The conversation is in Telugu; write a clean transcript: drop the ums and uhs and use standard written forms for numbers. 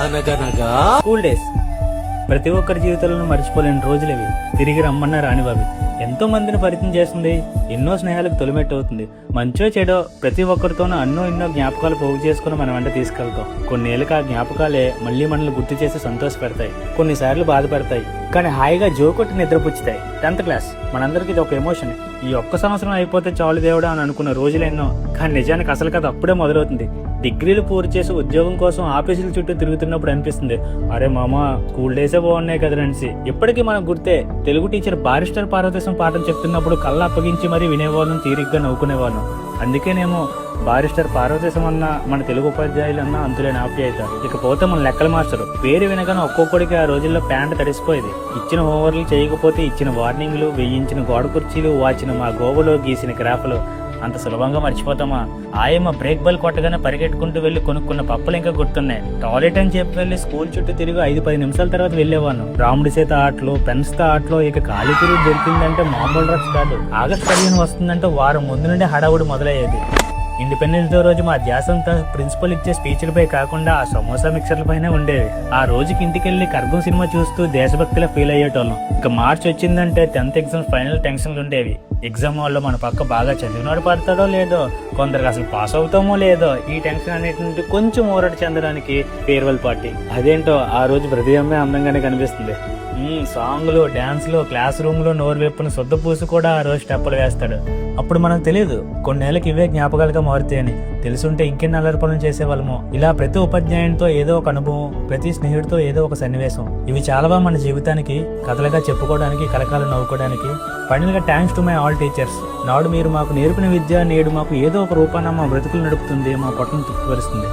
అనగనగా స్కూల్ డేస్ ప్రతి ఒక్కరి జీవితంలో మర్చిపోలేని రోజులు ఇవి. తిరిగి రమ్మన్న రానివవి. ఎంతో మందిని పరిచయం చేస్తుంది, ఎన్నో స్నేహాలకు తొలిమెట్టు అవుతుంది. మంచో చెడో ప్రతి ఒక్కరితోనూ ఎన్నో జ్ఞాపకాలు పోగు చేసుకుని మన వెంట తీసుకెళ్తాం. కొన్నేళ్ళకి ఆ జ్ఞాపకాలే మళ్ళీ మనల్ని గుర్తు చేసి సంతోష పెడతాయి, కొన్నిసార్లు బాధ పెడతాయి, కానీ హాయిగా జోకొట్టి నిద్రపుచ్చుతాయి. 10th క్లాస్ మనందరికీ ఇది ఒక ఎమోషన్. ఈ ఒక్క సంవత్సరం అయిపోతే చాలు దేవుడా అని అనుకున్న రోజులు ఎన్నో, కానీ నిజానికి అసలు కథ అప్పుడే మొదలవుతుంది. డిగ్రీలు పూర్తి చేసి ఉద్యోగం కోసం ఆఫీసుల చుట్టూ తిరుగుతున్నప్పుడు అనిపిస్తుంది, అరే మామ స్కూల్ డేసే బాగున్నాయి కదా అనేసి. ఇప్పటికీ మనకు గుర్తే, తెలుగు టీచర్ బారిస్టర్ పార్వతీశం పాఠం చెప్తున్నప్పుడు కళ్ళ అప్పగించి మరీ వినేవాళ్ళం, తీరిగ్గా నవ్వుకునేవాళ్ళం. అందుకేనేమో బారిస్టర్ పార్వతీశం అన్న మన తెలుగు ఉపాధ్యాయులన్నా అంతులేని ఆప్యాయత. ఇకపోతే మన లెక్కల మాస్టర్ పేరు వినగానే ఒక్కొక్కడికి ఆ రోజుల్లో ప్యాంట్ తడిసిపోయేది. ఇచ్చిన హోంవర్క్లు చేయకపోతే ఇచ్చిన వార్నింగ్లు, వేయించిన గోడ కుర్చీలు, వాచిన మా గోవలో గీసిన గ్రాఫ్లు అంత సులభంగా మర్చిపోతామా? ఆయమ్మ బ్రేక్ బల్ కొట్టగానే పరిగెట్టుకుంటూ వెళ్లి కొనుక్కున్న పప్పులు ఇంకా గుర్తున్నాయి. టాయిలెట్ అని చెప్పి వెళ్లి స్కూల్ చుట్టూ తిరిగి 5-10 నిమిషాల తర్వాత వెళ్లేవాను. రాముడి చేత ఆటలు, పెన్స్ తో ఆటలు, ఇక ఖాళీ తిరిగి దొరికిందంటే మామూలు రక్స్ కాదు. ఆగస్టు 15 వస్తుందంటే వారం ముందు నుండి హడావుడి మొదలయ్యేది. ఇండిపెండెన్స్ డే రోజు మా ధ్యాస అంతా ప్రిన్సిపల్ ఇచ్చే స్పీచ్లపై కాకుండా ఆ సమోసా మిక్సర్ల పైన ఉండేవి. ఆ రోజుకి ఇంటికెళ్లి కర్గం సినిమా చూస్తూ దేశభక్తిలా ఫీల్ అయ్యేటోళ్ళం. ఇక మార్చి వచ్చిందంటే 10th ఎగ్జామ్స్ ఫైనల్ టెన్షన్లు ఉండేవి. ఎగ్జామ్ వాళ్ళు మన పక్క బాగా చదివినాడు పడతాడో లేదో, కొందరికి అసలు పాస్ అవుతామో లేదో, ఈ టెన్షన్ అనేటువంటి కొంచెం ఊరట చెందడానికి ఫేర్వెల్ పార్టీ. అదేంటో ఆ రోజు ప్రతి అమ్మాయి అందంగానే కనిపిస్తుంది. సాంగ్లు, డాన్స్లు, క్లాస్ రూమ్ లో నోరు వెప్పును శుద్ధ పూసి కూడా ఆ రోజు స్టెప్పులు వేస్తాడు. అప్పుడు మనకు తెలియదు కొన్నేళ్ళకి ఇవే జ్ఞాపకాలుగా మారుతాయని. తెలుసుంటే ఇంకెన్ని అల్లరి పనులు చేసేవాళ్ళము. ఇలా ప్రతి ఉపాధ్యాయునితో ఏదో ఒక అనుభవం, ప్రతి స్నేహితుడితో ఏదో ఒక సన్నివేశం. ఇవి చాలావా మన జీవితానికి కథలుగా చెప్పుకోవడానికి, కలకాలం నవ్వుకోవడానికి. ఫైనల్ గా thanks to my all teachers. నాడు మీరు మాకు నేర్పిన విద్య నేడు మాకు ఏదో ఒక రూపాన మా బ్రతుకులు నడుపుతుంది, మా పొట్టను తృప్తిపరుస్తుంది.